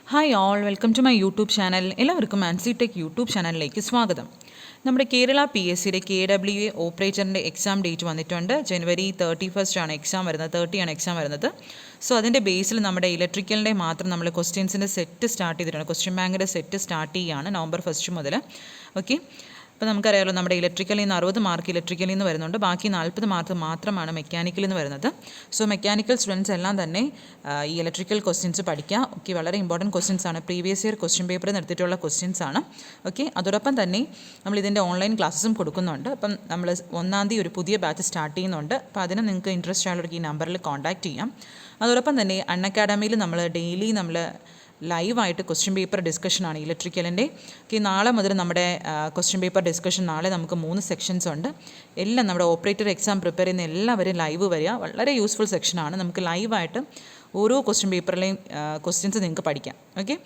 Hi all, welcome to my YouTube channel. എല്ലാവർക്കും Ancy tech YouTube ചാനലിലേക്ക് സ്വാഗതം. നമ്മുടെ കേരള PSCയുടെ KWA ഓപ്പറേറ്ററിൻ്റെ എക്സാം ഡേറ്റ് വന്നിട്ടുണ്ട്. ജനുവരി 31 ആണ് എക്സാം വരുന്നത്, 30 ആണ് എക്സാം വരുന്നത്. സോ അതിൻ്റെ ബേസിൽ നമ്മുടെ ഇലക്ട്രിക്കലിൻ്റെ മാത്രം നമ്മൾ ക്വസ്റ്റ്യൻസിൻ്റെ സെറ്റ് സ്റ്റാർട്ട് ചെയ്തിട്ടുണ്ട്. ക്വസ്റ്റ്യൻ ബാങ്കിൻ്റെ സെറ്റ് സ്റ്റാർട്ട് ചെയ്യുകയാണ് നവംബർ 1 മുതൽ. ഓക്കെ, അപ്പോൾ നമുക്കറിയാമല്ലോ നമ്മുടെ ഇലക്ട്രിക്കലിൽ നിന്ന് 60 മാർക്ക് ഇലക്ട്രിക്കലിൽ നിന്ന് വരുന്നുണ്ട്, ബാക്കി 40 മാർക്ക് മാത്രമാണ് മെക്കാനിക്കലിൽ നിന്ന് വരുന്നത്. സോ മെക്കാനിക്കൽ സ്റ്റുഡൻസ് എല്ലാം തന്നെ ഈ ഇലക്ട്രിക്കൽ ക്വസ്റ്റ്യൻസ് പഠിക്കുക. ഓക്കെ, വളരെ ഇമ്പോർട്ടൻറ്റ് ക്വസ്റ്റ്യൻസ് ആണ്, പ്രീവിയസ് ഇയർ ക്വസ്റ്റ്യൻ പേപ്പറിൽ നിർത്തിയിട്ടുള്ള ക്വസ്റ്റ്യൻസ് ആണ്. ഓക്കെ, അതോടൊപ്പം തന്നെ നമ്മൾ ഇതിൻ്റെ ഓൺലൈൻ ക്ലാസ്സും കൊടുക്കുന്നുണ്ട്. അപ്പം നമ്മൾ 1-ാം തീയതി ഒരു പുതിയ ബാച്ച് സ്റ്റാർട്ട് ചെയ്യുന്നുണ്ട്. അപ്പോൾ അതിന് നിങ്ങൾക്ക് ഇൻട്രസ്റ്റ് ആയുള്ളവർക്ക് ഈ നമ്പറിൽ കോൺടാക്റ്റ് ചെയ്യാം. അതോടൊപ്പം തന്നെ അക്കാഡമിയിൽ നമ്മൾ ഡെയിലി ലൈവായിട്ട് ക്വസ്റ്റ്യൻ പേപ്പർ ഡിസ്കഷനാണ് ഇലക്ട്രിക്കലിൻ്റെ. നാളെ മുതൽ നമ്മുടെ ക്വസ്റ്റ്യൻ പേപ്പർ ഡിസ്കഷൻ നാളെ നമുക്ക് 3 സെക്ഷൻസ് ഉണ്ട്. എല്ലാം നമ്മുടെ ഓപ്പറേറ്റർ എക്സാം പ്രിപ്പയർ ചെയ്യുന്ന എല്ലാവരും ലൈവ് വരിക. വളരെ യൂസ്ഫുൾ സെക്ഷനാണ്. നമുക്ക് ലൈവായിട്ട് ഓരോ ക്വസ്റ്റ്യൻ പേപ്പറിലെയും ക്വസ്റ്റ്യൻസ് നിങ്ങൾക്ക് പഠിക്കാം. ഓക്കെ,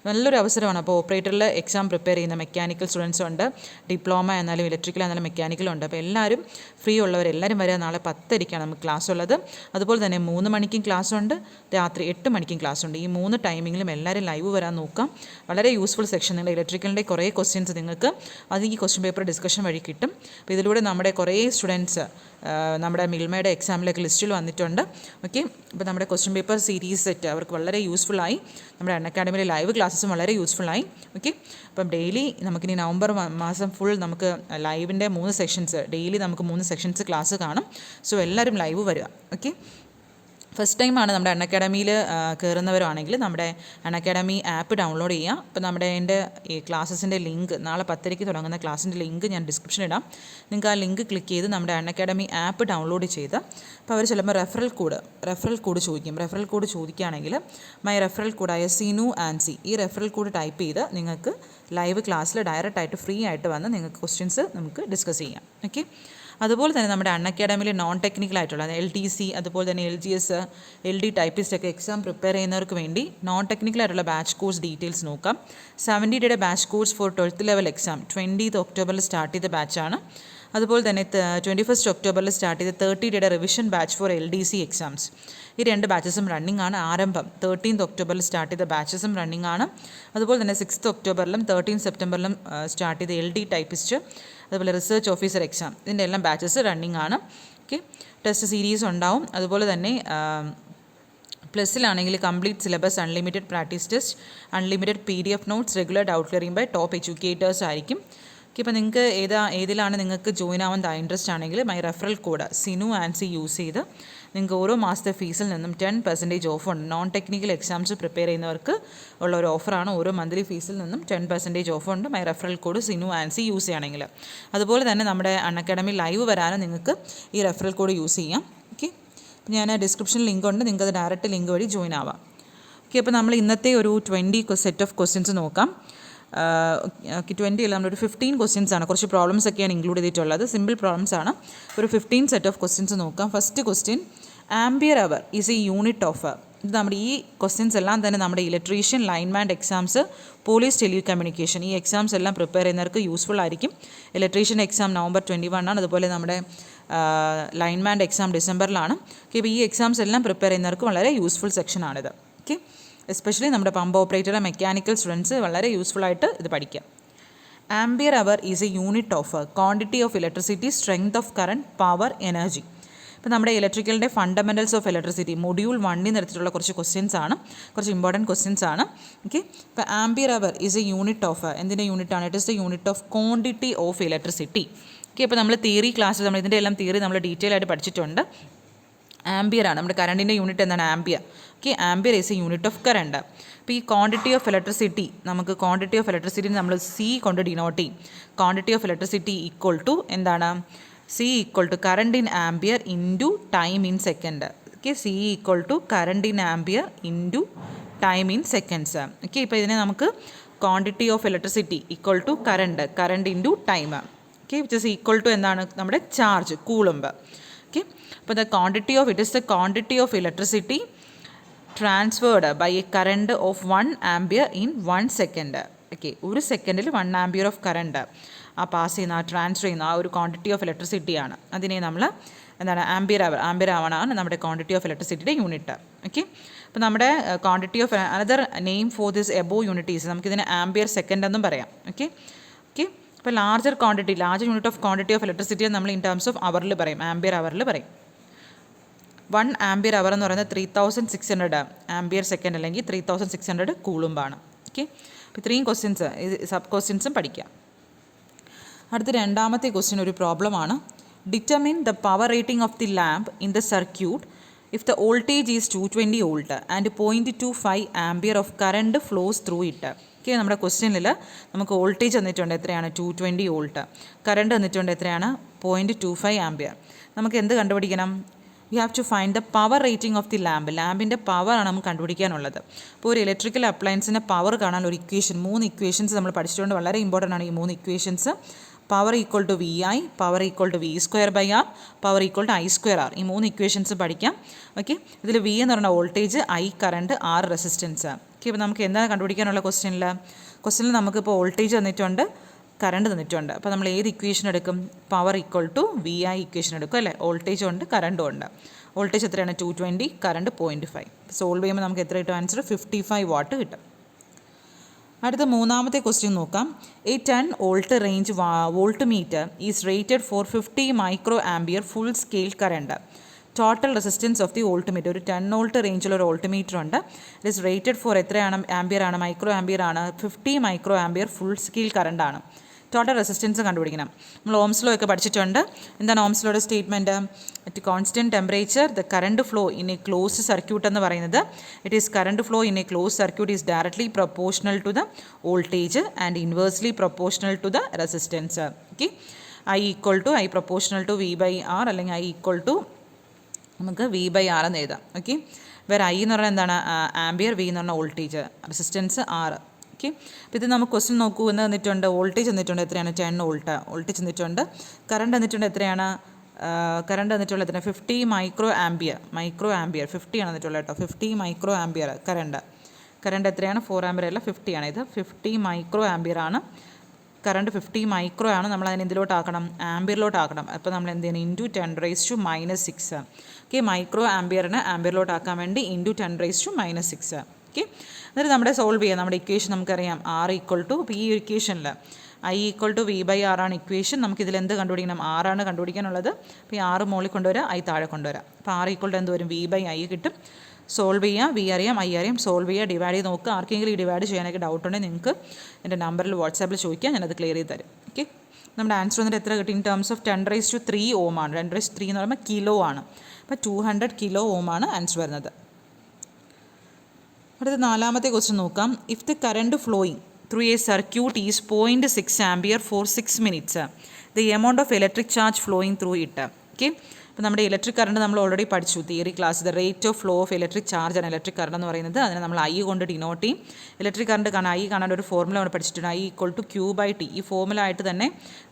നല്ലൊരു അവസരമാണ്. അപ്പോൾ ഓപ്പറേറ്ററിൽ എക്സാം പ്രിപ്പയർ ചെയ്യുന്ന മെക്കാനിക്കൽ സ്റ്റുഡൻസ് ഉണ്ട്, ഡിപ്ലോമ എന്നാലും ഇലക്ട്രിക്കൽ എന്നാലും മെക്കാനിക്കലും ഉണ്ട്. അപ്പോൾ എല്ലാവരും ഫ്രീ ഉള്ളവരെല്ലാവരും വരിക. നാളെ 10:30 നമുക്ക് ക്ലാസ് ഉള്ളത്. അതുപോലെ തന്നെ 3 മണിക്കും ക്ലാസ് ഉണ്ട്, രാത്രി 8 മണിക്കും ക്ലാസ് ഉണ്ട്. ഈ 3 ടൈമിങ്ങിലും എല്ലാവരും ലൈവ് വരാൻ നോക്കാം. വളരെ യൂസ്ഫുൾ സെക്ഷൻ. നിങ്ങൾ ഇലക്ട്രിക്കലിൻ്റെ കുറേ ക്വസ്റ്റ്യൻസ് നിങ്ങൾക്ക് അത് ഈ ക്വസ്റ്റ്യൻ പേപ്പർ ഡിസ്കഷൻ വഴി കിട്ടും. അപ്പോൾ ഇതിലൂടെ നമ്മുടെ കുറേ സ്റ്റുഡൻസ് നമ്മുടെ മിൽമയുടെ എക്സാമിലേക്ക് ലിസ്റ്റിൽ വന്നിട്ടുണ്ട്. ഓക്കെ, അപ്പോൾ നമ്മുടെ ക്വസ്റ്റ്യൻ പേപ്പർ സീരീസ് സെറ്റ് അവർക്ക് വളരെ യൂസ്ഫുള്ളായി. നമ്മുടെ അക്കാഡമിയിലെ ലൈവ് ക്ലാസ്സും വളരെ യൂസ്ഫുള്ളായി. ഓക്കെ, അപ്പം ഡെയിലി നമുക്കിനി നവംബർ മാസം ഫുൾ നമുക്ക് ലൈവിൻ്റെ 3 സെക്ഷൻസ്, ഡെയിലി നമുക്ക് 3 സെക്ഷൻസ് ക്ലാസ് കാണും. സോ എല്ലാവരും ലൈവ് വരിക. ഓക്കെ, ഫസ്റ്റ് ടൈമാണ് നമ്മുടെ അക്കാഡമിയിൽ കയറുന്നവരാണെങ്കിൽ നമ്മുടെ അക്കാഡമി ആപ്പ് ഡൗൺലോഡ് ചെയ്യുക. അപ്പോൾ നമ്മുടെ എൻ്റെ ഈ ക്ലാസ്സസിൻ്റെ ലിങ്ക് നാളെ 10:30 തുടങ്ങുന്ന ക്ലാസ്സിൻ്റെ ലിങ്ക് ഞാൻ ഡിസ്ക്രിപ്ഷനിൽ ഇടാം. നിങ്ങൾക്ക് ആ ലിങ്ക് ക്ലിക്ക് ചെയ്ത് നമ്മുടെ അക്കാഡമി ആപ്പ് ഡൗൺലോഡ് ചെയ്ത് അപ്പോൾ അവർ ചിലപ്പോൾ റെഫറൽ കോഡ് ചോദിക്കും. റെഫറൽ കോഡ് ചോദിക്കുകയാണെങ്കിൽ മൈ റെഫറൽ കോഡായ സിനു ആൻസി, ഈ റെഫറൽ കോഡ് ടൈപ്പ് ചെയ്ത് നിങ്ങൾക്ക് ലൈവ് ക്ലാസ്സിൽ ഡയറക്റ്റായിട്ട് ഫ്രീ ആയിട്ട് വന്ന് നിങ്ങൾക്ക് ക്വസ്റ്റ്യൻസ് നമുക്ക് ഡിസ്കസ് ചെയ്യാം. ഓക്കെ, അതുപോലെ തന്നെ നമ്മുടെ അക്കാഡമിയിൽ നോൺ ടെക്നിക്കലായിട്ടുള്ള LTC, അതുപോലെ തന്നെ LGS, LD ടൈപ്പിസ്റ്റ് ഒക്കെ എക്സാം പ്രിപ്പയർ ചെയ്യുന്നവർക്ക് വേണ്ടി നോൺ ടെക്നിക്കലായിട്ടുള്ള ബാച്ച് കോഴ്സ് ഡീറ്റെയിൽസ് നോക്കാം. 70 ഡേയുടെ batch course for 12th level exam 20th ഒക്ടോബറിൽ സ്റ്റാർട്ട് ചെയ്ത ബാച്ചാണ്. അതുപോലെ തന്നെ 21st ഒക്ടോബറിൽ സ്റ്റാർട്ട് ചെയ്ത 30 ഡേയുടെ revision batch four LDC exams. ഈ 2 ബാച്ചസും റണ്ണിംഗ് ആണ്. ആരംഭം 13th ഒക്ടോബറിൽ സ്റ്റാർട്ട് ചെയ്ത ബാച്ചസും റണ്ണിംഗ് ആണ്. അതുപോലെ തന്നെ 6th ഒക്ടോബറിലും 13th സെപ്റ്റംബറിലും സ്റ്റാർട്ട് ചെയ്ത LD ടൈപ്പിസ്റ്റ്, അതുപോലെ റിസർച്ച് ഓഫീസർ എക്സാം, ഇതിൻ്റെ എല്ലാം ബാച്ചസ് റണ്ണിംഗ് ആണ്. ഓക്കെ, ടെസ്റ്റ് സീരീസ് ഉണ്ടാവും. അതുപോലെ തന്നെ പ്ലസ്സിലാണെങ്കിൽ complete syllabus, unlimited practice test, unlimited PDF notes, regular doubt clearing by top educators ആയിരിക്കും. ഓക്കെ, ഇപ്പോൾ നിങ്ങൾക്ക് ഏതിലാണ് നിങ്ങൾക്ക് ജോയിൻ ആവാൻ ഇൻട്രസ്റ്റ് ആണെങ്കിൽ my referral code Sinu Ancy use ചെയ്ത് നിങ്ങൾക്ക് ഓരോ മാസത്തെ ഫീസിൽ നിന്നും 10% ഓഫ് ഉണ്ട്. നോൺ ടെക്നിക്കൽ എക്സാംസ് പ്രിപ്പയർ ചെയ്യുന്നവർക്ക് ഉള്ള ഒരു ഓഫറാണ്. ഓരോ മന്ത്ലി ഫീസിൽ നിന്നും 10% ഓഫ് ഉണ്ട് my referral code Sinu Ancy use ചെയ്യുകയാണെങ്കിൽ. അതുപോലെ തന്നെ നമ്മുടെ അക്കാഡമി ലൈവ് വരാനും നിങ്ങൾക്ക് ഈ റെഫറൽ കോഡ് യൂസ് ചെയ്യാം. ഓക്കെ, ഞാൻ ഡിസ്ക്രിപ്ഷനിൽ ലിങ്ക് ഉണ്ട്, നിങ്ങൾക്കത് ഡയറക്റ്റ് ലിങ്ക് വഴി ജോയിൻ ആവാം. ഓക്കെ, അപ്പോൾ നമ്മൾ ഇന്നത്തെ ഒരു 20 സെറ്റ് ഓഫ് ക്വസ്റ്റ്യൻസ് നോക്കാം. 20 അല്ല, നമ്മളൊരു 15 ക്വസ്റ്റ്യൻസ് ആണ്. കുറച്ച് പ്രോബ്ലംസ് ഒക്കെയാണ് ഇൻക്ലൂഡ് ചെയ്തിട്ടുള്ളത്, സിമ്പിൾ പ്രോബ്ലംസ് ആണ്. ഒരു 15 സെറ്റ് ഓഫ് ക്വസ്റ്റ്യൻസ് നോക്കാം. First question, ampere our is a unit of. ഇത് നമ്മുടെ ഈ ക്വസ്റ്റ്യൻസ് എല്ലാം തന്നെ നമ്മുടെ electrician, lineman exams, police, telecommunication, ഈ എക്സാംസ് എല്ലാം പ്രിപ്പയർ ചെയ്യുന്നവർക്ക് യൂസ്ഫുൾ ആയിരിക്കും. ഇലക്ട്രീഷ്യൻ എക്സാം നവംബർ 21 ആണ്. അതുപോലെ നമ്മുടെ ലൈൻമാൻ്റെ എക്സാം ഡിസംബറിലാണ്. ഓക്കെ, ഇപ്പോൾ ഈ എക്സാംസ് എല്ലാം പ്രിപ്പയർ ചെയ്യുന്നവർക്ക് വളരെ യൂസ്ഫുൾ സെക്ഷനാണിത്. ഓക്കെ, എസ്പെഷ്യലി നമ്മുടെ പമ്പ് ഓപ്പറേറ്റർ, മെക്കാനിക്കൽ സ്റ്റുഡൻസ് വളരെ യൂസ്ഫുൾ ആയിട്ട് ഇത് പഠിക്കാം. Ampere our is a unit of quantity of electricity, strength of current, power, energy. ഇപ്പോൾ നമ്മുടെ ഇലക്ട്രിക്കലിൻ്റെ ഫണ്ടമെൻറ്റൽസ് ഓഫ് ഇലക്ട്രിസിറ്റി മൊഡ്യൂൾ 1 നിർത്തിയിട്ടുള്ള കുറച്ച് ക്വസ്റ്റ്യൻസ് ആണ്, കുറച്ച് ഇമ്പോർട്ടൻറ്റ് ക്വസ്റ്റ്യൻസ് ആണ്. ഓക്കെ, ഇപ്പോൾ ampere our is a unit of, എന്തിൻ്റെ യൂണിറ്റ് ആണ്? It is the unit of quantity of electricity. Okay, ഇപ്പോൾ നമ്മൾ തിയറി ക്ലാസ്സിൽ നമ്മൾ ഇതിൻ്റെ എല്ലാം തിയറി നമ്മൾ ഡീറ്റെയിൽ ആയിട്ട് പഠിച്ചിട്ടുണ്ട്. ആംബിയർ ആണ് നമ്മുടെ കറണ്ടിൻ്റെ യൂണിറ്റ്. എന്താണ് ampere? Okay, ampere is a unit of current. അപ്പോൾ ഈ ക്വാണ്ടിറ്റി ഓഫ് ഇലക്ട്രിസിറ്റി, നമുക്ക് ക്വാണ്ടിറ്റി ഓഫ് ഇലക്ട്രിസിറ്റി നമ്മൾ C കൊണ്ട് ഡിനോട്ട് ചെയ്യും. Quantity of electricity equal to എന്താണ്? C equal to current in ampere into time in second. Okay, C equal to current in ampere into time in seconds. Okay, ഇപ്പോൾ ഇതിനെ നമുക്ക് quantity of electricity equal to current into time. Okay, which is equal to എന്താണ്? നമ്മുടെ charge, Coulomb. Okay, but the quantity of electricity transferred by a current of 1 ampere in 1 second. Okay, ഒരു സെക്കൻഡിൽ 1 ampere of current pass ചെയ്യുന്ന, transfer ചെയ്യുന്ന ആ ഒരു quantity of ഇലക്ട്രിസിറ്റിയാണ്. അതിനെ നമ്മൾ എന്താണ്? ആംബിയർ ആവറാണ് നമ്മുടെ ക്വാണ്ടിറ്റി ഓഫ് ഇലക്ട്രിസിറ്റിയുടെ യൂണിറ്റ്. ഓക്കെ, അപ്പോൾ നമ്മുടെ quantity of another name for this above unities നമുക്കിതിനെ ആംബിയർ സെക്കൻഡ് എന്നും പറയാം. ഓക്കെ ഓക്കെ അപ്പോൾ larger unit of quantity of electricity നമ്മൾ ഇൻ ടേംസ് ഓഫ് അവറിൽ പറയും, ആംബിയർ അവറിൽ പറയും. 1 ആംബിയർ അവർ എന്ന് പറയുന്നത് 3600 ആംബിയർ സെക്കൻഡ് അല്ലെങ്കിൽ 3600 കൂളുംബാണ്. ഓക്കെ അപ്പോൾ ഇത്രയും ക്വസ്റ്റ്യൻസ് സബ് ക്വസ്റ്റ്യൻസും പഠിക്കാം. അടുത്ത രണ്ടാമത്തെ ക്വസ്റ്റ്യൻ ഒരു പ്രോബ്ലമാണ്. Determine the power rating of the lamp in the circuit if the voltage is 220 volt and 0.25 ampere of current flows through it. Okay നമ്മുടെ ക്വസ്റ്റ്യനിൽ നമുക്ക് വോൾട്ടേജ് തന്നിട്ടുണ്ട് എത്രയാണ് 220 വോൾട്ട്, കറണ്ട് തന്നിട്ടുണ്ട് എത്രയാണ് 0.25 ആംബിയർ. നമുക്ക് എന്ത് കണ്ടുപിടിക്കണം? We have to find the power rating of the ലാമ്പിൻ്റെ പവറാണ് നമുക്ക് കണ്ടുപിടിക്കാനുള്ളത്. അപ്പോൾ ഒരു ഇലക്ട്രിക്കൽ അപ്ലയൻസിൻ്റെ പവർ കാണാൻ ഒരു ഇക്വേഷൻ 3 ഇക്വേഷൻസ് നമ്മൾ പഠിച്ചിട്ടുണ്ട്. വളരെ ഇമ്പോർട്ടൻ്റ് ആണ് ഈ 3 equations. Power equal to V I, power equal to V square by R, power equal to I square R. ഈ 3 ഇക്വേഷൻസ് പഠിക്കാം. ഓക്കെ ഇതിൽ വി എന്ന് പറയുന്ന voltage, I current, R resistance. Okay ഇപ്പോൾ നമുക്ക് എന്താണ് കണ്ടുപിടിക്കാനുള്ള ക്വസ്റ്റ്യനിൽ നമുക്കിപ്പോൾ വോൾട്ടേജ് തന്നിട്ടുണ്ട്, കറണ്ട് തന്നിട്ടുണ്ട്. അപ്പോൾ നമ്മൾ ഏത് ഇക്വേഷൻ എടുക്കും? Power equal to V I equation എടുക്കും അല്ലേ. വോൾട്ടേജും ഉണ്ട് കറണ്ടും ഉണ്ട്. വോൾട്ടേജ് എത്രയാണ് 220, കറണ്ട് 0.5. സോൾവ് ചെയ്യുമ്പോൾ നമുക്ക് എത്ര കിട്ടും? ആൻസർ 55 വാട്ട് കിട്ടും. അടുത്ത മൂന്നാമത്തെ ക്വസ്റ്റ്യൻ നോക്കാം. A 10 volt range volt meter is rated for 50 micro ampere full scale current. Total resistance of the volt meter. ഒരു 10 വോൾട്ട് റേഞ്ചിലുള്ള ഒരു വോൾട്ട് മീറ്റർ ഉണ്ട്. ഇറ്റ് ഈസ് റേറ്റഡ് ഫോർ എത്രയാണ് ആംബിയർ ആണ്? മൈക്രോ ആംബിയർ ആണ്. 50 micro ampere full scale current ആണ്. Total resistance കണ്ടുപിടിക്കണം. നമ്മൾ ഓംസ് ലോ ഒക്കെ പഠിച്ചിട്ടുണ്ട്. എന്താണ് ഓംസ് ലോയുടെ statement? At constant temperature the current flow in a closed circuit എന്ന് പറയുന്നത് it is current flow in a closed circuit is directly proportional to the voltage and inversely proportional to the resistance. Okay I equal to I proportional to V by R അല്ലെങ്കിൽ I equal to നമുക്ക് V by R എന്ന് എഴുതാം. Okay വേറെ I എന്ന് പറഞ്ഞാൽ എന്താണ്? Ampere, V എന്ന് പറഞ്ഞാൽ വോൾട്ടേജ്, റെസിസ്റ്റൻസ് ആർ. ഓക്കെ അപ്പോൾ ഇത് നമുക്ക് ക്വസ്റ്റ്യൻ നോക്കൂ. എന്ന് തന്നിട്ടുണ്ട് വോൾട്ടേജ് തന്നിട്ടുണ്ട് എത്രയാണ്? 10 വോൾട്ട് വോൾട്ടേജ് തന്നിട്ടുണ്ട്. കറണ്ട് തന്നിട്ടുണ്ട് എത്രയാണ്? കറണ്ട് തന്നിട്ടുള്ളത് എത്രയാണ്? 50 മൈക്രോ ആംബിയർ 50 ആണ് തന്നിട്ടുള്ളത് കേട്ടോ. 50 മൈക്രോ ആംബിയർ കറണ്ട് എത്രയാണ്? 4 ആംബിയർ അല്ല 50 ആണ്. ഇത് 50 മൈക്രോ ആംബിയർ ആണ്. കറണ്ട് 50 മൈക്രോ ആണ്. നമ്മൾ അതിന് എന്തിലോട്ടാക്കണം? ആംബിയറിലോട്ടാക്കണം. അപ്പോൾ നമ്മൾ എന്ത് ചെയ്യണം? ഇൻറ്റു 10⁻⁻6. ഓക്കെ മൈക്രോ ആംബിയറിന് ആംബിയറിലോട്ടാക്കാൻ വേണ്ടി ഇൻറ്റു 10⁻⁻6. ഓക്കെ എന്നിട്ട് നമ്മുടെ സോൾവ് ചെയ്യാം. നമ്മുടെ ഇക്വേഷൻ നമുക്കറിയാം ആർ ഈക്വൽ ടു, ഇപ്പോൾ ഈ ഇക്വേഷനിൽ I equal to V by R ആണ് ഇക്വേഷൻ. നമുക്കിതിൽ എന്ത് കണ്ടുപിടിക്കണം? ആറാണ് കണ്ടുപിടിക്കാനുള്ളത്. അപ്പോൾ ഈ 6 മുകളിൽ കൊണ്ടുവരാം, ഐ താഴെ കൊണ്ടുവരാം. അപ്പോൾ ആർ ഈക്വൽ ടു എന്ത് വരും? വി ബൈ ഐ കിട്ടും. സോൾവ് ചെയ്യാം. വി അറിയാം, ഐ അറിയാം. സോൾവ് ചെയ്യുക, ഡിവൈഡ് ചെയ്ത് നോക്കുക. ആർക്കെങ്കിലും ഈ ഡിവൈഡ് ചെയ്യാനൊക്കെ ഡൗട്ട് ഉണ്ടെങ്കിൽ നിങ്ങൾക്ക് എൻ്റെ നമ്പറിൽ വാട്സാപ്പിൽ ചോദിക്കുക, ഞാനത് ക്ലിയർ ചെയ്ത് തരും. ഓക്കെ നമ്മുടെ ആൻസർ വന്നിട്ട് എത്ര കിട്ടി? ഇൻ ടേംസ് ഓഫ് 10⁻³ ഓം ആണ്. 10⁻³ എന്ന് പറയുമ്പോൾ കിലോ ആണ്. അപ്പോൾ 200 കിലോ ഓം ആണ് ആൻസർ വരുന്നത്. അടുത്ത നാലാമത്തെ ക്വസ്റ്റ്യൻ നോക്കാം. If the current flowing through a circuit is 0.6 ampere for 6 minutes the amount of electric charge flowing through it. Okay അപ്പോൾ നമ്മുടെ ഇലക്ട്രിക് കറണ്ട് നമ്മൾ ഓൾറെഡി പഠിച്ചു theory class. The rate of flow of electric charge ആണ് electric current എന്ന് പറയുന്നത്. അതിനെ നമ്മൾ I കൊണ്ട് ഡിനോട്ട് ചെയ്യും. ഇലക്ട്രിക് കറണ്ട് കാണാൻ ഐ കാണാൻ ഒരു ഫോർമുല നമ്മൾ പഠിച്ചിട്ടുണ്ട്. I equal to Q by T. ഈ ഫോർമുല ആയിട്ട് തന്നെ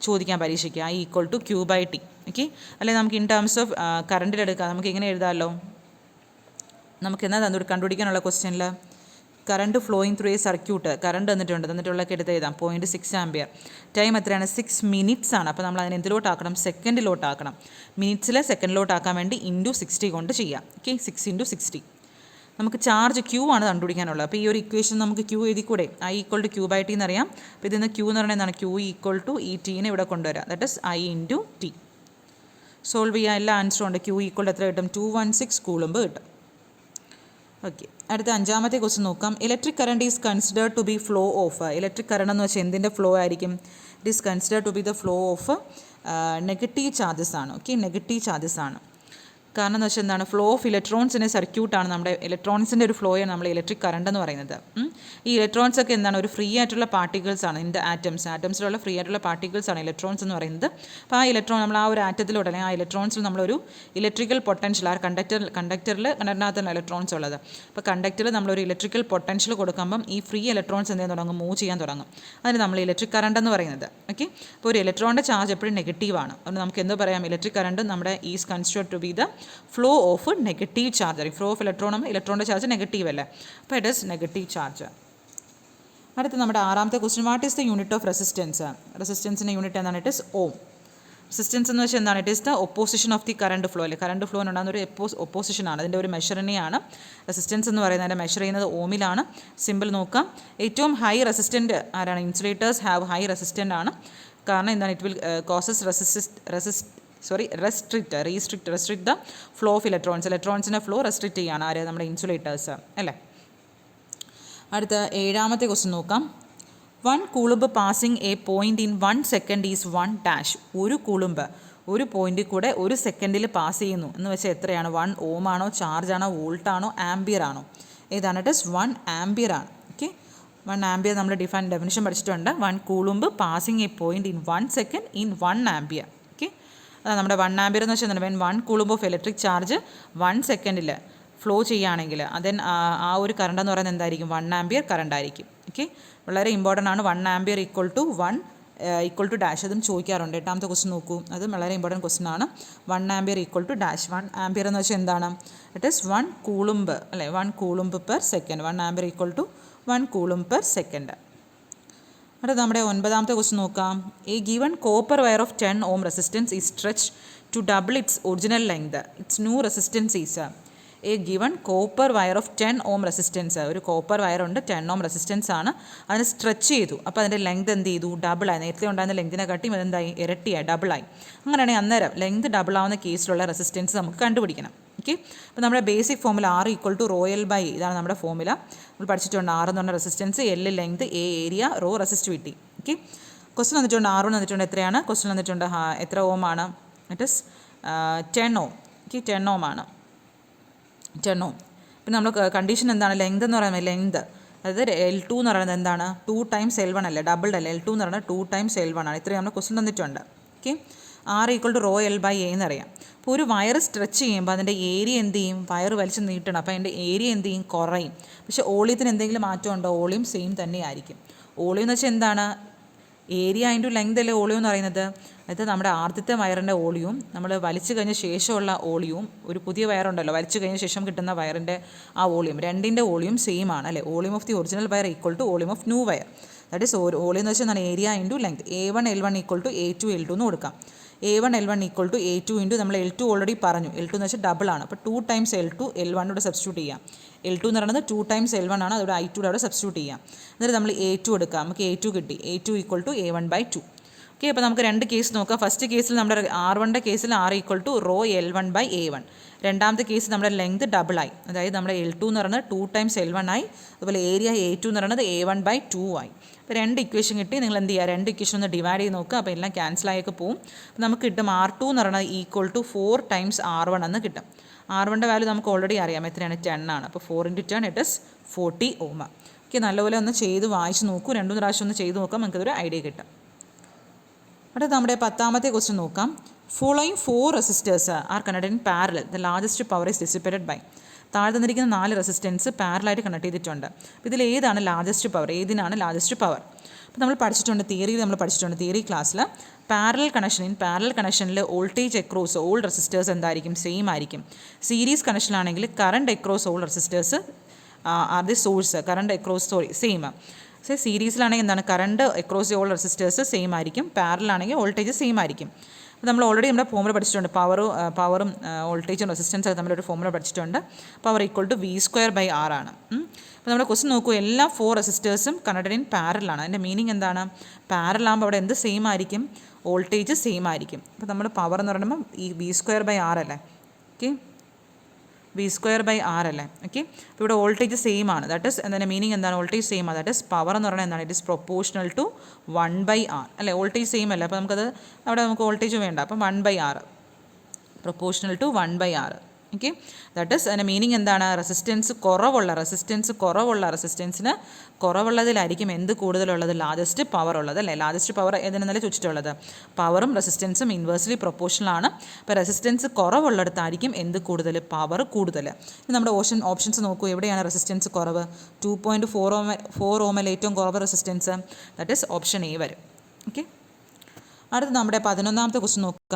ചോദിക്കാൻ പരീക്ഷിക്കുക. I equal to Q by T. Okay അല്ലെങ്കിൽ നമുക്ക് ഇൻ ടേംസ് ഓഫ് കറണ്ടിലെടുക്കാം. നമുക്ക് ഇങ്ങനെ എഴുതാമല്ലോ. നമുക്ക് എന്താ കണ്ടുപിടിക്കാനുള്ള ക്വസ്റ്റ്യനിൽ current flowing through a circuit current തന്നിട്ടുള്ളതൊക്കെ എടുത്ത് എഴുതാം. 0.6 ആംബിയർ. ടൈം എത്രയാണ്? 6 മിനിറ്റ്സ് ആണ്. അപ്പോൾ നമ്മൾ അതിന് എന്തിലോട്ടാക്കണം? സെക്കൻഡിലോട്ടാക്കണം. മിനിറ്റ്സിലെ സെക്കൻഡിലോട്ടാക്കാൻ വേണ്ടി ഇൻറ്റു 60 കൊണ്ട് ചെയ്യാം. ഓക്കെ 6 × 60. നമുക്ക് ചാർജ് ക്യൂ ആണ് കണ്ടുപിടിക്കാനുള്ളത്. അപ്പോൾ ഈ ഒരു ഇക്വേഷൻ നമുക്ക് ക്യൂ എഴുതി കൂടെ? I equal to Q by T എന്നറിയാം. അപ്പോൾ ഇതിന് ക്യൂ എന്ന് പറയുന്നത് എന്താണ്? ക്യൂ ഈക്വൽ ടു ഈ ടീനെ ഇവിടെ കൊണ്ടുവരാം. That is I into T. Solve ചെയ്യാൻ എല്ലാ ആൻസറും ഉണ്ട്. ക്യൂ ഈക്വൽ ടു എത്ര കിട്ടും? 216 കൂളുമ്പ് കിട്ടും. ഓക്കെ അടുത്ത അഞ്ചാമത്തെ ക്വസ്റ്റ്യൻ നോക്കാം. Electric current is considered to be flow of. Electric current എന്ന് വെച്ചാൽ എന്തിൻ്റെ ഫ്ലോ ആയിരിക്കും? It is considered to be the flow of negative charges ആണ്. ഓക്കെ നെഗറ്റീവ് ചാർജസ് ആണ്. കാരണം എന്ന് വെച്ചാൽ എന്താണ്? ഫ്ലോ ഓഫ് ഇലക്ട്രോൺസിൻ്റെ സർക്യൂട്ടാണ്. നമ്മുടെ ഇലക്ട്രോൺസിൻ്റെ ഒരു ഫ്ലോയാണ് നമ്മൾ ഇലക്ട്രിക് കറണ്ട് എന്ന് പറയുന്നത്. ഈ ഇലക്ട്രോൺസ് ഒക്കെ എന്താണ്? ഒരു ഫ്രീ ആയിട്ടുള്ള പാർട്ടിക്കിൾസ് ആണ്. ഇൻ ദ ആറ്റംസിലുള്ള ഫ്രീ ആയിട്ടുള്ള പാർട്ടിക്കിൾസ് ആണ് ഇലക്ട്രോൺസ് എന്ന് പറയുന്നത്. അപ്പോൾ ആ ഇലക്ട്രോൺ നമ്മൾ ആ ഒരു ആറ്റത്തിലോട്ട് അല്ലെങ്കിൽ ആ ഇലക്ട്രോൺസിൽ നമ്മളൊരു ഇലക്ട്രിക്കൽ പൊട്ടൻഷ്യൽ ആ കണ്ടക്ടറിനകത്താണ് ഇലക്ട്രോൺസ് ഉള്ളത്. അപ്പോൾ കണ്ടക്ടറിൽ നമ്മളൊരു ഇലക്ട്രിക്കൽ പൊട്ടൻഷ്യൽ കൊടുക്കുമ്പം ഈ ഫ്രീ ഇലക്ട്രോൺസ് എന്ത് ചെയ്യാൻ തുടങ്ങും? മൂവ് ചെയ്യാൻ തുടങ്ങും. അതിന് നമ്മൾ ഇലക്ട്രിക് കറണ്ട് എന്ന് പറയുന്നത്. ഓക്കെ അപ്പോൾ ഒരു ഇലക്ട്രോണിൻ്റെ ചാർജ് എപ്പോഴും നെഗറ്റീവാണ്. അതുകൊണ്ട് നമുക്ക് എന്തോ പറയാം? ഇലക്ട്രിക് കറണ്ട് നമ്മുടെ is considered to be the flow of negative charge. Flow of ഇലക്ട്രോണിൻ്റെ ചാർജ് നെഗറ്റീവ് അല്ലേ. അപ്പോൾ ഇറ്റ് ഈസ് നെഗറ്റീവ് ചാർജ്. അടുത്ത നമ്മുടെ ആറാമത്തെ question. What is the unit of resistance? റെസിസ്റ്റൻസിൻ്റെ യൂണിറ്റ് എന്താണ്? It is ohm. റെസിസ്റ്റൻസ് എന്ന് വെച്ചാൽ എന്താണ്? It is the opposition of the current flow അല്ലേ. കറണ്ട് ഫ്ലോനുണ്ടാകുന്ന ഒരു ഒപ്പോസിഷനാണ്, അതിൻ്റെ ഒരു മെഷറിനെയാണ് റെസിസ്റ്റൻസ് എന്ന് പറയുന്നത്. അതിൻ്റെ മെഷർ ചെയ്യുന്നത് ഓമിലാണ്. സിമ്പിൾ നോക്കാം. ഏറ്റവും ഹൈ റെസിസ്റ്റൻ്റ് ആരാണ്? ഇൻസുലേറ്റേഴ്സ് ഹാവ് ഹൈ റെസിസ്റ്റൻ്റ് ആണ്. കാരണം എന്താണ്? It will causes restrict the flow of ഇലക്ട്രോൺസിൻ്റെ ഫ്ലോ റെസ്ട്രിക്റ്റ് ചെയ്യാണ് ആര്? നമ്മുടെ ഇൻസുലേറ്റേഴ്സ് അല്ലേ. അടുത്ത 7ാമത്തെ ക്വസ്റ്റ്യൻ നോക്കാം. 1 കൂളുംബ് passing A point in 1 second is 1 dash. ഒരു കൂളുംബ് ഒരു പോയിന്റിൽ കൂടെ 1 സെക്കൻഡിൽ പാസ് ചെയ്യുന്നു എന്ന് വെച്ചാൽ എത്രയാണ്? 1 ഓം ആണോ, ചാർജ് ആണോ, വോൾട്ട് ആണോ, ആംബിയർ ആണോ? ഏതാണ്? ഇറ്റ് ഇസ് 1 ആംബിയർ ആണ്. ഓക്കെ, 1 ആംബിയർ നമ്മൾ ഡെഫിനിഷൻ പഠിച്ചിട്ടുണ്ട്. 1 കൂളുംബ് passing A point in 1 second in 1 ampere. Okay, അതാണ് നമ്മുടെ 1 ആംബിയർ എന്ന് വെച്ചാൽ വെൻ 1 കൂളുംബ് ഓഫ് ഇലക്ട്രിക് ചാർജ് 1 സെക്കൻഡിൽ ഫ്ലോ ചെയ്യുകയാണെങ്കിൽ അതിൻ ആ ഒരു കറണ്ട് എന്ന് പറയുന്നത് എന്തായിരിക്കും? 1 ആംബിയർ കറണ്ട് ആയിരിക്കും. ഓക്കെ, വളരെ ഇമ്പോർട്ടൻ്റ് ആണ്. 1 ആംബിയർ ഈക്വൽ ടു ഡാഷ്. അതും ചോദിക്കാറുണ്ട്. 8ാമത്തെ ക്വസ്റ്റ്യൻ നോക്കൂ, അതും വളരെ ഇമ്പോർട്ടൻറ്റ് ക്വസ്റ്റ്യൻ ആണ്. 1 ampere equal to dash. 1 ampere എന്ന് വെച്ചാൽ എന്താണ്? ഇറ്റ് ഈസ് 1 കൂളുംബ് അല്ലേ. 1 coulomb per second. 1 ampere equal to 1 coulomb per second. അടുത്ത നമ്മുടെ 9ാമത്തെ ക്വസ്റ്റ്യൻ നോക്കാം. A given copper wire of 10 ohm resistance is stretch to double its original length. Its new resistance is a given copper wire of 10 ohm resistance. ഒരു copper wire ഉണ്ട്, 10 ohm resistance ആണ്. അതിന് stretch ചെയ്തു. അപ്പോൾ അതിൻ്റെ length എന്ത് ചെയ്തു? ഡബിളായി. നേരത്തെ ഉണ്ടായിരുന്ന ലെങ്തിനെ കാട്ടിയും അതെന്തായി? ഇരട്ടിയായി, ഡബിളായി. അങ്ങനെയാണെങ്കിൽ അന്നേരം ലെങ്ത് ഡബിൾ ആവുന്ന കേസിലുള്ള റെസിസ്റ്റൻസ് നമുക്ക് കണ്ടുപിടിക്കണം. ഓക്കെ, അപ്പോൾ നമ്മുടെ basic formula R equal to rho L by ഇതാണ് നമ്മുടെ ഫോമുല. നമ്മൾ പഠിച്ചിട്ടുണ്ട്. R എന്ന് പറഞ്ഞ resistance, L length, A area, rho resistivity. Okay, question വന്നിട്ടുണ്ട്. R വന്നിട്ടുണ്ട് എത്രയാണ്? ക്വസ്റ്റ്യൻ വന്നിട്ടുണ്ട് എത്ര ഓം ആണ്? It is 10 ohm. Okay, 10 ohm ആണ്. 10 ഓം. പിന്നെ നമ്മൾ കണ്ടീഷൻ എന്താണ്? ലെങ്ത് എന്ന് പറയുന്നത് ലെങ്ത്, അതായത് L2 എന്ന് പറയുന്നത് എന്താണ്? 2 ടൈംസ് L1 അല്ലേ, ഡബിൾ അല്ലേ. L2 എന്ന് പറയുന്നത് 2 ടൈംസ് L1 ആണ്. ഇത്രയും നമ്മൾ ക്വസ്റ്റ്യൻ തന്നിട്ടുണ്ട്. Okay, R equal to rho L by A എന്നറിയാം. അപ്പോൾ ഒരു വയർ സ്ട്രെച്ച് ചെയ്യുമ്പോൾ അതിൻ്റെ ഏരിയ എന്ത് ചെയ്യും? വയർ വലിച്ച് നീട്ടണം. അപ്പോൾ അതിൻ്റെ ഏരിയ എന്ത് ചെയ്യും? കുറയും. പക്ഷേ ഓളിയത്തിന് എന്തെങ്കിലും മാറ്റം ഉണ്ടോ? ഓളിയം സെയിം തന്നെ ആയിരിക്കും. ഓളിയം എന്ന് വെച്ചാൽ എന്താണ്? ഏരിയ അതിൻ്റെ ലെങ്ത് അല്ലേ ഓളിയം എന്ന് പറയുന്നത്. അതായത് നമ്മുടെ ആദ്യത്തെ വയറിൻ്റെ ഓളിയവും നമ്മൾ വലിച്ചു കഴിഞ്ഞ ശേഷമുള്ള ഓളിയവും, ഒരു പുതിയ വയറുണ്ടല്ലോ വലിച്ചു കഴിഞ്ഞ ശേഷം കിട്ടുന്ന വയറിൻ്റെ ആ ഓളിയം, രണ്ടിൻ്റെ ഓളിയം സെയിം ആണ് അല്ലേ. Volume of the original wire equal to volume of new wire. That is volume എന്ന് വെച്ചാൽ എന്താണ്? Area into length. A1 L1 equal to A2 L2 എന്ന് കൊടുക്കാം. A1 L1 equal to A2 into നമ്മൾ L2 ഓൾറെഡി പറഞ്ഞു. L2 എന്ന് വെച്ചാൽ double ആണ്. അപ്പോൾ 2 ടൈംസ് L2 L1 ഇവിടെ സബ്സ്റ്റിറ്റ്യൂട്ട് ചെയ്യാം. L2 എന്ന് പറയുന്നത് 2 ടൈംസ് L1 ആണ്. അതോടെ I2 അവിടെ സബ്സ്റ്റിറ്റ്യൂട്ട് ചെയ്യാം. എന്നിട്ട് നമ്മൾ A2 എടുക്കാം. നമുക്ക് A2 കിട്ടി. A2 equal to A1/2. Okay, അപ്പോൾ നമുക്ക് 2 കേസ് നോക്കാം. ഫസ്റ്റ് കേസിൽ നമ്മുടെ R1ൻ്റെ കേസിൽ R equal to rho L1 by A1. രണ്ടാമത്തെ കേസ് നമ്മുടെ ലെങ്ത് ഡബിളായി. അതായത് നമ്മുടെ L2 എന്ന് പറയുന്നത് 2 ടൈംസ് L1 ആയി. അതുപോലെ ഏരിയ A2 എന്ന് പറയുന്നത് A1/2 ആയി. അപ്പോൾ 2 ഇക്വേഷൻ കിട്ടി. നിങ്ങൾ എന്ത് ചെയ്യുക? 2 ഇക്വേഷൻ ഒന്ന് ഡിവൈഡ് ചെയ്ത് നോക്കുക. അപ്പോൾ എല്ലാം ക്യാൻസലായൊക്കെ പോകും. അപ്പോൾ നമുക്ക് കിട്ടും R2 എന്ന് പറയുന്നത് ഈക്വൽ ടു 4 ടൈംസ് R1 എന്ന് കിട്ടും. R1ൻ്റെ വാല്യൂ നമുക്ക് ഓൾറെഡി അറിയാം. എത്രയാണ്? 10 ആണ്. അപ്പോൾ 4 × 10 ഇറ്റ് ഇസ് 40 ഓം. ഓക്കെ, നല്ലപോലെ ഒന്ന് ചെയ്ത് വായിച്ച് നോക്കൂ. 2-3 പ്രാവശ്യം ഒന്ന് ചെയ്ത് നോക്കാം. നമുക്കതൊരു ഐഡിയ കിട്ടും. അടുത്ത നമ്മുടെ 10ാമത്തെ ക്വസ്റ്റ്യൻ നോക്കാം. Following 4 resistors are connected in parallel. The largest power is dissipated by. താഴെ തന്നിരിക്കുന്ന 4 റെസിസ്റ്റൻസ് പാരലായിട്ട് കണക്ട് ചെയ്തിട്ടുണ്ട്. അപ്പോൾ ഇതിൽ ഏതാണ് ലാർജസ്റ്റ് പവർ? ഏതിനാണ് ലാർജസ്റ്റ് പവർ? അപ്പോൾ നമ്മൾ പഠിച്ചിട്ടുണ്ട്, തിയറിയിൽ നമ്മൾ പഠിച്ചിട്ടുണ്ട്. തിയറി ക്ലാസ്സിൽ പാരലൽ കണക്ഷനിൽ വോൾട്ടേജ് അക്രോസ് ഓൾ റെസിസ്റ്റേഴ്സ് എന്തായിരിക്കും? സെയിം ആയിരിക്കും. സീരീസ് കണക്ഷനിലാണെങ്കിൽ current across all resistors are the source. Current across same. സീരീസിലാണെങ്കിൽ എന്താണ്? Current across all resistors same ആയിരിക്കും. പാരലാണെങ്കിൽ വോൾട്ടേജ് സെയിം ആയിരിക്കും. അപ്പോൾ നമ്മൾ ഓൾറെഡി നമ്മുടെ ഫോമുല പഠിച്ചിട്ടുണ്ട്. പവറും വോൾട്ടേജും റെസിസ്റ്റൻസ് നമ്മളൊരു ഫോമുല പഠിച്ചിട്ടുണ്ട്. പവർ ഈക്വൽ ടു V²/R ആണ്. അപ്പോൾ നമ്മുടെ ക്വസ്റ്റ്യൻ നോക്കൂ. എല്ലാ 4 റെസിസ്റ്റേഴ്സും കണക്റ്റഡ് ഇൻ പാരലാണ്. അതിൻ്റെ മീനിങ് എന്താണ്? പാരലാകുമ്പോൾ അവിടെ എന്ത് സെയിം ആയിരിക്കും? വോൾട്ടേജ് സെയിം ആയിരിക്കും. അപ്പോൾ നമ്മൾ പവർ എന്ന് പറയുമ്പോൾ ഈ V²/R അല്ലേ. ഓക്കെ, V²/R അല്ലേ. ഓക്കെ, അപ്പോൾ ഇവിടെ വോൾട്ടേജ് സെയിം ആണ്. ദാറ്റ് ഇസ് എന്താണ് മീനിങ്? എന്താണ്? വോൾട്ടേജ് സെയിം ആണ്. ദാറ്റ് ഇസ് പവർ എന്ന് പറയുന്നത് എന്താണ്? It is proportional to 1/R അല്ലേ. വോൾട്ടേജ് സെയിം അല്ലേ. അപ്പോൾ നമുക്കത് അവിടെ നമുക്ക് വോൾട്ടേജ് വേണ്ട. അപ്പം 1/R, proportional to 1/R. Okay, that is അതിൻ്റെ മീനിങ് എന്താണ്? റെസിസ്റ്റൻസിന് കുറവുള്ളതിലായിരിക്കും എന്ത് കൂടുതലുള്ളത്? ലാർജസ്റ്റ് പവർ ഉള്ളത് അല്ലേ. ലാർജസ്റ്റ് പവർ ഏതെന്നല്ലേ ചോദിച്ചിട്ടുള്ളത്? പവറും റെസിസ്റ്റൻസും ഇൻവേഴ്സ്ലി പ്രൊപ്പോർഷണൽ ആണ്. അപ്പോൾ റെസിസ്റ്റൻസ് കുറവുള്ളിടത്തായിരിക്കും എന്ത് കൂടുതൽ? പവർ കൂടുതൽ. നമ്മുടെ ഓപ്ഷൻസ് നോക്കൂ. എവിടെയാണ് റെസിസ്റ്റൻസ് കുറവ്? 2.4 ഓം ഏറ്റവും കുറവ് resistance. That is option A വരും. ഓക്കെ, അടുത്ത് നമ്മുടെ 11ാമത്തെ ക്വസ്റ്റ്യൻ നോക്കുക.